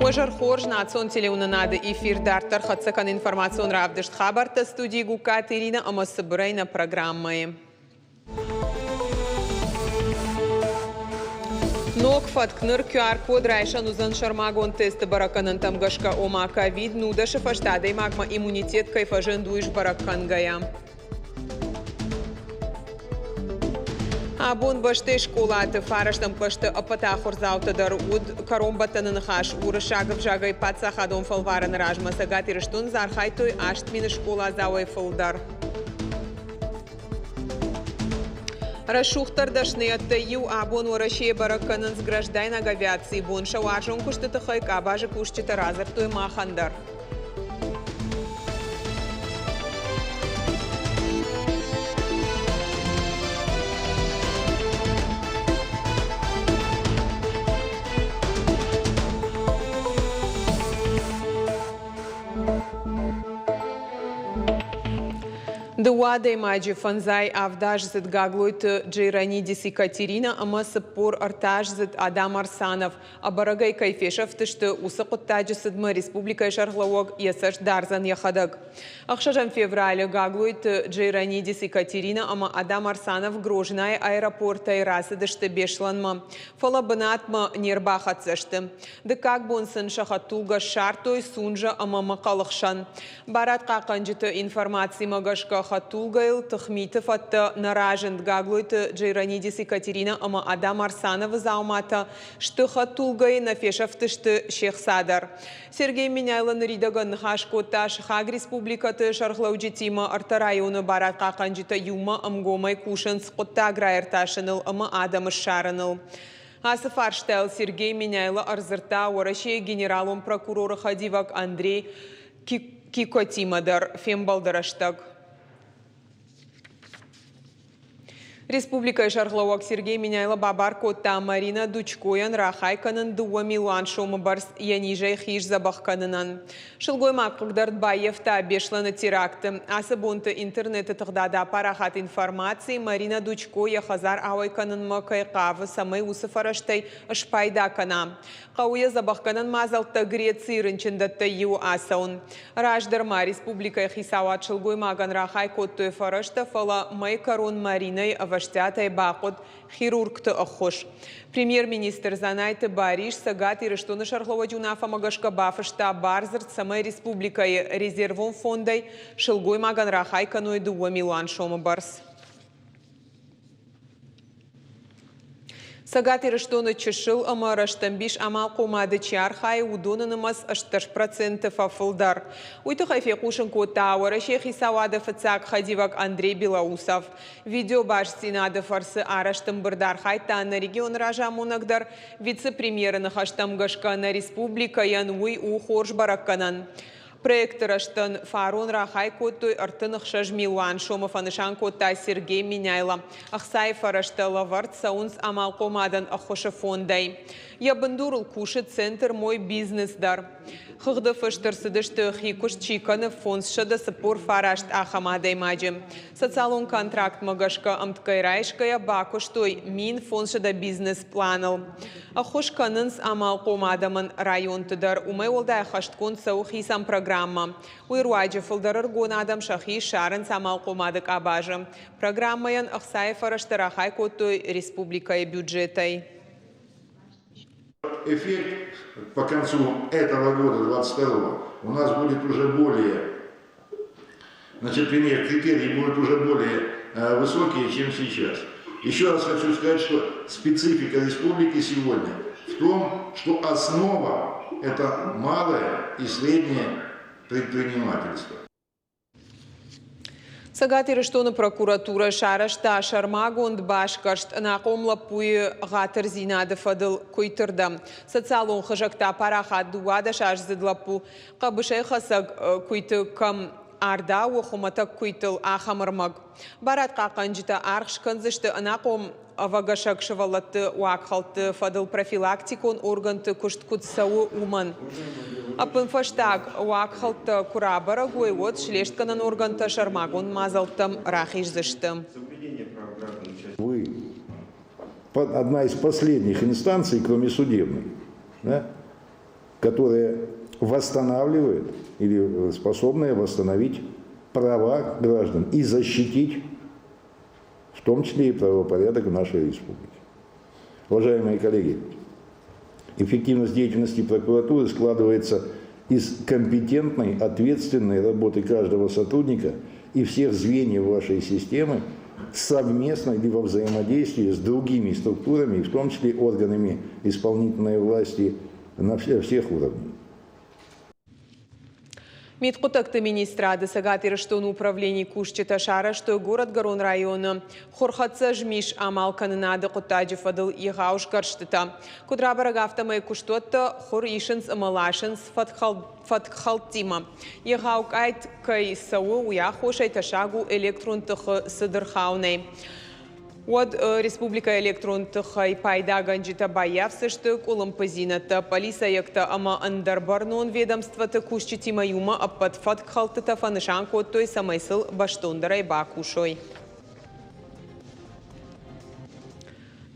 Пожар хорж национ телеунанады эфир дартар хатсакан информацион равдышт хабарта студии Гука Терина амасыбырайна программы. Нок фаткныр QR-код райшан узан шармагон тесты бараканан тамгашка ома ковид нудаши фаштадой магма иммунитет кайфажен дуиш баракангая. Абун башты школаты фараштам пашты апатахур заутадар уд каромбатанын хаш уры шагов жагай патсахадон фалварын ражма сагатирыштун зархайтой аштмины школа зауай фалдар. Рашухтар дашнеятта ю абун урашие бараканын с граждайнаг авиации бун шауажун куштыты хайк абажы куштыты разыртой махандар. Дуадей маджи фанзай авдаж зет гаглойт Джейранидис и Катерина, ама саппор артаж зет Адам Арсанов, а барагай кайфешев тышты усакот таджи садма республика шарглауг ясаш дарзан яхадаг. Ахшажан февраля гаглойт Джейранидис и Катерина, ама Адам Арсанов грожнай аэропорта и расы дышты бешланма. Фала банатма нербахатсашты. Да как бонсын шахатулга шартой сунжа ама макалахшан. Барат каканджита информации магашка Хатулгайл Тахмитов от наражен гаглойт Джейранидис и Катерина, ама Адам Арсанов заумата, что Хатулгай на фешафтышты Шех Садар. Сергей Миняйло наридаган хашкота Шхаг республикаты Шархлауджитима Артарайоны барат каканджита юма амгомай кушан скотта граерташыныл, ама Адам Шараныл. Асафарштел Сергей Миняйло арзырта ораши генералом прокурора Хадивак Андрей Кикотимадар фембалдараштаг. Республика Шарглауак Сергей Миняйло Бабаркота Марина Дучкоян Рахайканан Дуа Милуан Шомабарс Янижай Хиш Забахкананан. Шылгой Маккагдард Баевта бешлана теракты. Асабонта интернета тагдада парахат информации Марина Дучкоя Хазар Ауайканан Макайкава самой усафараштай Шпайдакана. Кауя Забахканан Мазалта Греции Рынчендата Ю Асаун. Раждарма Республика Хисауат Шылгой Маган Рахайкоту Фарашта Фала Майкарон Мариной Ваштятай бақыт хирургты охош. Премьер-министр Занайты Бариш сагат ирыштоны шарглова джунафа магашка бафышта барзырт самай республикай резервон фондай шылгой маган рахайканой дуа Милуан Шомабарс. Сагат ирыштоны чешыл ама раштамбиш амал комады чархай удонанымас 60% афылдар. Уйты хайфе кушын кота уараши хисавады фацак Хадивак Андрей Белоусов. Видео баш синады фарсы араштым бырдар хайта на регион ража монагдар вице-премьеры нахаштам гашка на республика януй у хорж баракканан. Проект раштан фарон рахай котой артынық шаж Милуан Шомов анышан кота Сергей Миняйло. Ахсай фараштала вард саунс амал комадан ахоша фондай. Я бандурул кушет центр мой бизнес-дар. Хыгды фыштырсыдышты хикуш чиканы фонс шада сапор фарашт ахамадай маджим. Социалон контракт магашка амткайрайшкая бакуштой мин фонс шада бизнес-планал. Ахош канынс амал комадаман район тыдар. Умай олдай хашткон саухи сам программа. Уйруаджи фылдарыр гон адам шахи шарын самал комадык абажы. Программаян ахсай фараштарахай котой республикой бюджетой. Эффект по концу этого года, 22-го, у нас будет уже более, значит, критерии будут уже более высокие, чем сейчас. Еще раз хочу сказать, что специфика республики сегодня в том, что основа – это малое и среднее предпринимательство. Сагат ирыштоны прокуратура шарашта шармагонд башкашт нақомла пуи гатыр зинады фадыл көйтірді. Социалон хыжакта парахат дуада шашзыдлапу қабышай хасаг көйті кам арда оқыматак көйтіл ахамырмаг. Барат қақанжыта арқшқанзышты нақом авагашак шывалатты уақхалты фадыл профилактикон органты күшткутсауы уман. Апын фаштаг уақхалты курабара гойвод шлештканан органты шармагон мазалтым рахишзышты. Вы одна из последних инстанций, кроме судебной, да? которая восстанавливает или способная восстановить права граждан и защитить, в том числе и правопорядок в нашей республике. Уважаемые коллеги, эффективность деятельности прокуратуры складывается из компетентной, ответственной работы каждого сотрудника и всех звеньев вашей системы совместно или во взаимодействии с другими структурами, в том числе органами исполнительной власти на всех уровнях. Миткутакты министрады сагатыр, что на управлении Кушчета шара, что город Гарон района. Хорхатса жмиш амал каннады кутаджи фадыл и гауш гарштыта. Кудра барагавтамай куштотта хор ишенс амалашенс фатхалтима. И гаук айт кай сау уяхошай ташагу электронтых сыдырхауней. От Республика электронтыхай пайда ганджита баявсышты кулымпазината полисаякта ама андарбарнон ведомствата кушчитима юма аппат фатхалтыта фанышан коттой самайсыл баштондарай бакушой.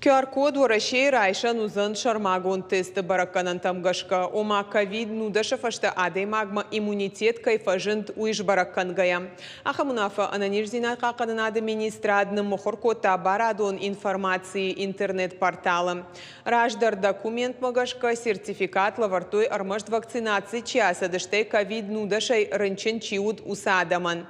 QR-код ворашей райша нузан шармагон тесты баракканан тамгашка. Ома ковид нудашафашта адей магма иммунитет кайфажент уиш бараккангая. Ахамунафа ананирзинат каканан администрадным мохоркота барадон информации интернет-порталом. Раждар документ магашка сертификат лавартой армашт вакцинации часа даштей ковид нудашай рынчен чиуд усадаман.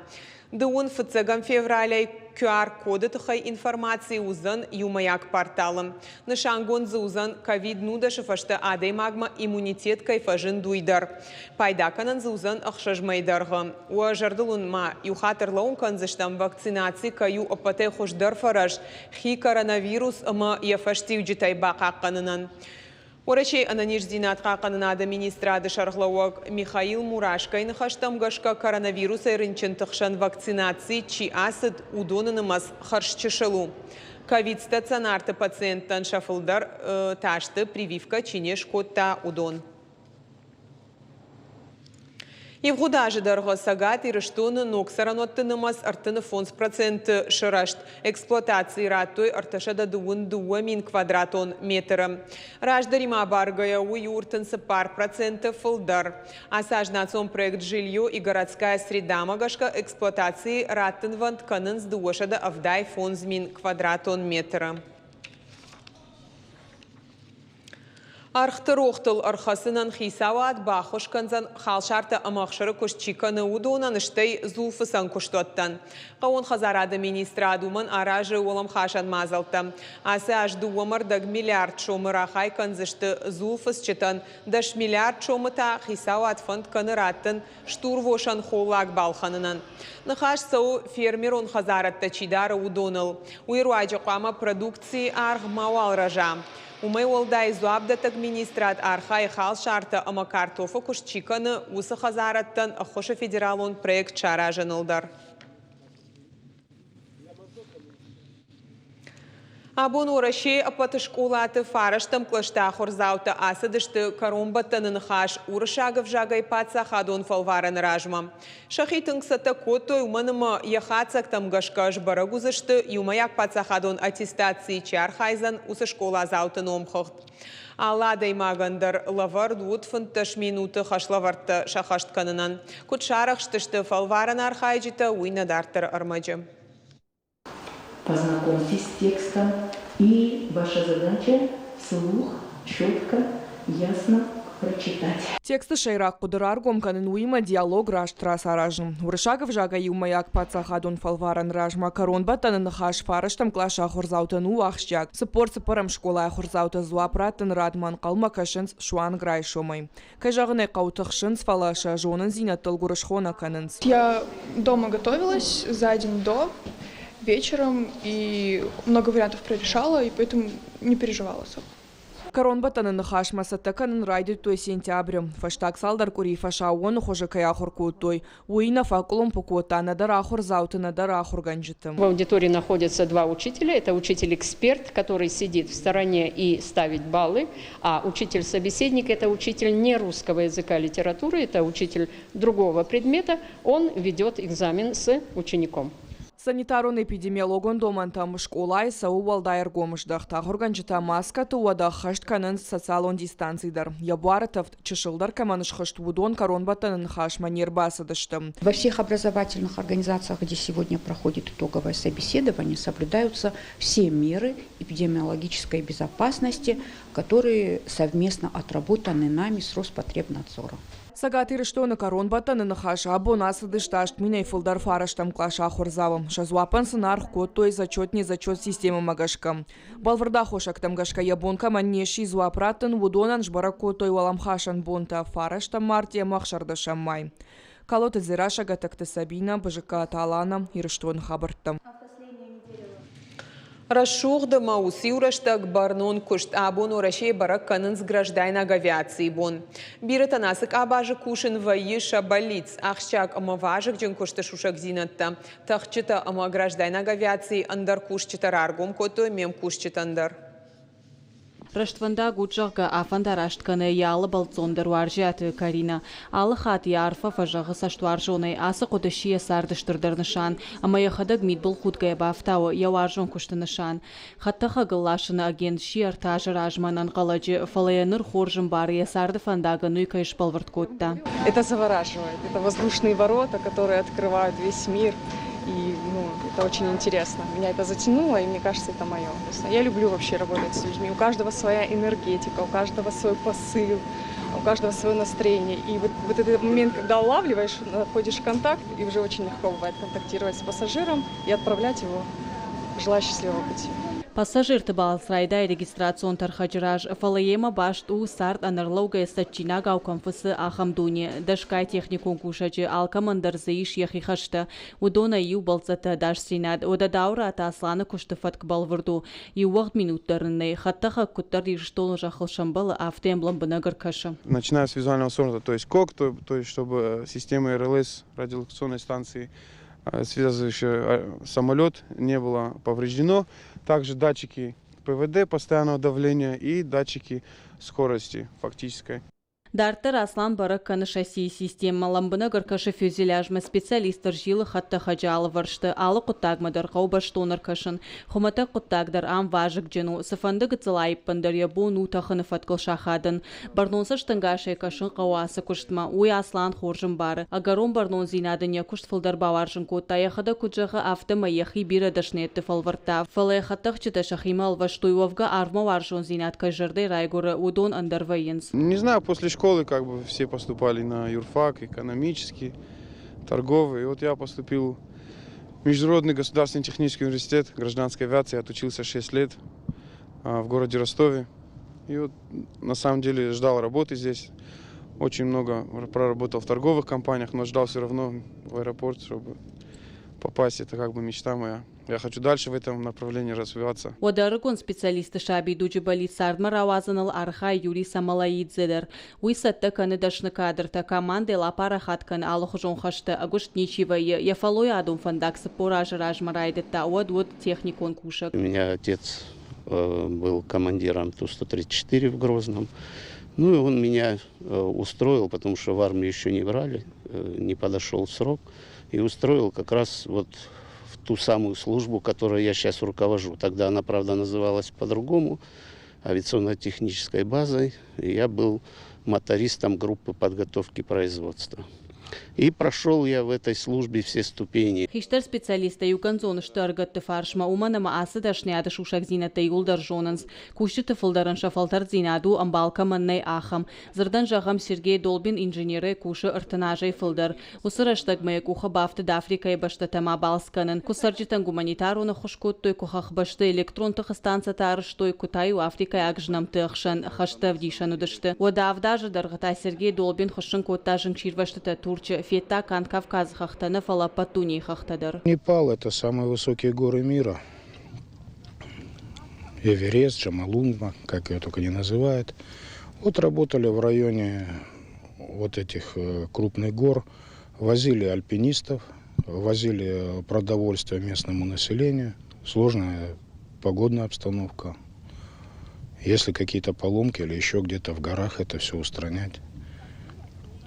Дун в февраля QR-коды тахай информации узан юмаяк порталом. На шангон за узан ковид нудашафашта адей магма иммунитет кайфажин дуйдар. Пайдаканан за узан ахшажмайдарга. Уа жардалун ма юхатерлаун канзаштам вакцинации каю опате хошдар фараж. Хи коронавирус ама яфаштив джитай бакакананан. Орачей ананирзинат каканада министрады шарглауак Михаил Мурашкай нахаштамгашка коронавируса рынчентыхшан вакцинации чи асад удонанымас харшчышалу. Ковид стационарты пациенттан шафылдар ташты прививка чинеш котта удон. Евгудажи дорого сагат и рештоны ноксараноттынымас артыны фонс процент шырашт. Эксплуатации раттой арташада дуын дуамин квадратон метра. Раждарима баргая уюртынсы пар процента фылдар. Асажнацон проект жилье и городская среда магашка эксплуатации раттын вантканын с дуашада авдай фонс мин квадратон метра. Архтырохтыл архасынан хисават бахош канзан халшарта амахшары кушчиканы удонан штей зулфысан куштоттан. Қауын хазарады министрадуман аражы олам хашан мазалта. Асы ажду омардаг миллиард шомырахай канзышты зулфыс читан даш миллиард шомыта хисават фонд каныраттын штурвошан холлак балханынан. Нахаш сау фермерон хазаратта чидара удонал. Уируаджи қама продукции арх мауал ража. Умай олдай зуабдат администрат архай хал шарта ама картофа кушчиканы усы хазараттан ахоша федералон проект чара жанылдар. Абон орашей апатышкулаты фараштам клашта хорзаута асадышты каромбаттанын хаш урышагов жагай паца хадон фалваран ражма. Шахитынг сата котой уманыма яхацак там гашкаш барагузышты юмаяк паца хадон аттестации чархайзан усы школа заутын омхохт. Алладай магандар лавар дутфынташ минуты хашлаварты шахашт канынан. Кутшарах штышты фалваран архайджита уйнадартыр армаджи. Познакомьтесь с текстом, и ваша задача вслух, четко, ясно прочитать. Тексты шайрак кудырар гомканын уйма диалог раштрас аражым. Урышагов жага юмаяк пацахадун фалваран ражма корон батанын хаш фараштам клаша хорзаутын уахшчак. Сыпор-сыпорам школа хорзаута зуапратын радман қалма кашынс шуан грай шомай. Кайжагыны каутыхшынс фалаша жонын зинаттыл гурышхона канынс. Я дома готовилась за день до. Вечером и много вариантов прорешала, и поэтому не переживала особо. Корон батанын хашмаса таканын райды той сентябрь. Фаштак салдар кури фаша он хоже каяхур кутой. Уина факулум покута надар ахур зауты надар ахур ганджитым. В аудитории находятся два учителя. Это учитель-эксперт, который сидит в стороне и ставит баллы, а учитель-собеседник – это учитель не русского языка и литературы, это учитель другого предмета. Он ведет экзамен с учеником. Санитарон эпидемиологон домантам школа сау валдайр гомыждах тахурган жита маска туада хашт канын социалон дистанцийдар. Ябуаратов чешилдар каманыш хашт вудон коронбатанын хаш манер басадыштым. Во всех образовательных организациях, где сегодня проходит итоговое собеседование, соблюдаются все меры эпидемиологической безопасности, которые совместно отработаны нами с Роспотребнадзором. Сагатыр что на коронбатанын хаш абонасы шташт миней фулдар фараштам клаша хорзавым. Шазвапан сынар код той зачет не зачет системы магашкам. Балварда хошактам гашка ябонка маннеши зуапратын вудонан жбарако той валамхашан бонта фараштам мартия махшардашам май. Калоты зираша гатакты Сабина, БЖК Талана, Ирштон Хабартам. Расшухда маусиураштак барнон кушт абон орашей барак канынс граждайнаг авиации бон. Бирата насык абажы кушын вайыша болиц. Ахщак ама важык джин кушта шушак зинатта. Тахчыта ама граждайнаг авиации андар кушчыта раргом кото мем кушчыт андар. Раштванда гуджага афанда раштканы ялы балцондыр варжаты Карина. Алы хат ярфа фажағы саштуаржоны асы қодышия сардыштырдыр нышан. Ама яхадаг мидбол худгая бафтауы яваржон кушты нышан. Хаттаха гыллашыны агент шиар тажыр ажманан қаладжы фалаяныр хоржым бары сарды фандага нуйка ишпалвард котта. Это завораживает. Это воздушные ворота, которые открывают весь мир. И это очень интересно. Меня это затянуло, и мне кажется, это мое. Я люблю вообще работать с людьми. У каждого своя энергетика, у каждого свой посыл, у каждого свое настроение. И вот этот момент, когда улавливаешь, находишь контакт, и уже очень легко бывает контактировать с пассажиром и отправлять его, желая счастливого пути. Пассажир Табалсрайда регистрацион тархаджираж фалаема башт у старт анарлауга стачина гаукамфысы ахамдуни дашкай техникон кушачы алкамандар заиш яхихашта удона ю балцата дашсинад ода даура атасланы куштыфат кбалвырду ю вақт минуттарны хаттаха куттар иштол жахылшамбалы автоэмблем бынагар каша. Начиная с визуального сорта, то есть КОК, то есть чтобы система РЛС радиолокационной станции, связывающая самолет, не было повреждено. Также датчики ПВД постоянного давления и датчики скорости фактической. Дартер Аслан Баракканы шасси система ламбына гыркашы фюзеляжмы специалистер жилы хатта хаджалы варшты алы құттагмадар қаубаштоныр кашын. Хумата құттагдар ам важык джену сыфанды гыцылайып пандар ябу нутахыны фаткал шахадын. Барнонсы штангашай кашын қауасы күштма. Уй Аслан хоржым бары. Агарон барнон зинадын я күшт фылдар баваржын котта. Яхада күджағы автыма яхи бира дашнетті фалварта. Фалай хаттақ чыта шахима алваштуйвавга арма варжон зинат кайжырды райгуры удон андар военс. Не знаю, после школы как бы все поступали на юрфак, экономический, торговый. И вот я поступил в Международный государственный технический университет гражданской авиации, отучился 6 лет в городе Ростове. И вот на самом деле ждал работы здесь. Очень много проработал в торговых компаниях, но ждал все равно в аэропорт, чтобы попасть. Это как бы мечта моя. Я хочу дальше в этом направлении развиваться. Уадарыкон специалисты шаби дуджи болит сардмар авазанал арха Юрий Самалаидзедер. Уйсатта каны дашны кадрта команды лапара хаткан алохжон хашта агушт ничивая. Я фалой адум фандакса поража ражмарайдета уад техникон кушак. У меня отец был командиром Ту-134 в Грозном. Ну и он меня устроил, потому что в армию еще не брали, не подошел срок. И устроил как раз вот в ту самую службу, которой я сейчас руковожу. Тогда она, правда, называлась по-другому, авиационно-технической базой. И я был мотористом группы подготовки производства. И прошел я в этой службе все ступени. Хиштер специалиста юканзон штаргатты фаршма уманама асы дашняды шушак зинаты юлдар жонанс. Кушчыты фылдарын шафалтар зинаду амбалка маннай ахам. Зырдан жағам Сергей Долбин инженеры кушы ыртынажай фылдар. Усыраштаг мая куха бафты дафрикай баштатама балсканын. Кусарджитан гуманитаруны хушкоттой кухах башты электронтық станция тарыштой кутаю Африкай агжнам тыхшан хашта вдишану дышты. Одавдажы даргата Сергей Долбин хушын коттажын чирваштыта тур Фета кан Кавказ хахтана фала патуни хахтадар. Непал — это самые высокие горы мира. Эверест, Джомолунгма, как ее только не называют. Вот работали в районе вот этих крупных гор, возили альпинистов, возили продовольствие местному населению. Сложная погодная обстановка. Если какие-то поломки или еще где-то в горах, это все устранять.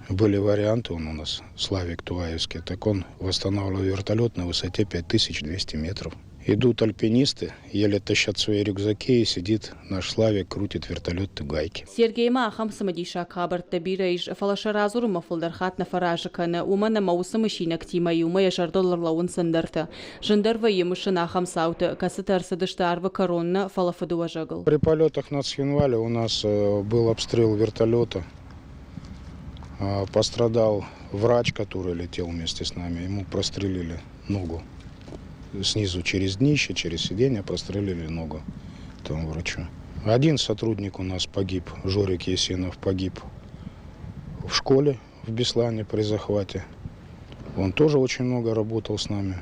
Были варианты, он у нас, Славик Туаевский, так он восстанавливал вертолет на высоте 5200 метров. Идут альпинисты, еле тащат свои рюкзаки, и сидит наш Славик, крутит вертолет гайки. Сергей Махам самодиша кабарт табирайш фалашаразур мафулдархат на фаражакана умана мауса машина ктима юма $10 лаун сандарта. Жандарва емышина хамсаута касатарсадыштарва коронна фалафадуажагал. При полетах над Схинвали у нас был обстрел вертолета. Пострадал врач, который летел вместе с нами. Ему прострелили ногу. Снизу через днище, через сиденье прострелили ногу тому врачу. Один сотрудник у нас погиб, Жорик Есенов погиб в школе в Беслане при захвате. Он тоже очень много работал с нами.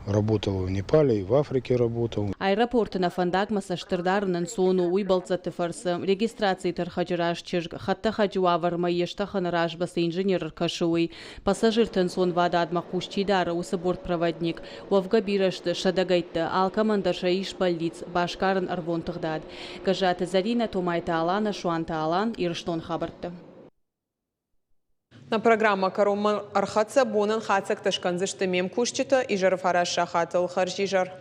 Работал в Непале и в Африке работал. Аэропортына фандагмаса штырдарынан сону уйбалцаты фарсы, регистрации тархаджираш чирг, хатта хаджуавар майештахан ражбасы инженер кашуй, пассажиртын сон вадад мақушчидары усы бортпроводник, уавга бирашты шадагайтты, ал командарша иш больниц, башкарын арвонтыгдад. Гажаты Зарина Томайта Алана, Шуанта Алан, Ирштон хабарты. На программа «Кароман Архатса» бонан хацак ташканзышты мем кушчита и жарфараш шахатыл харжижар.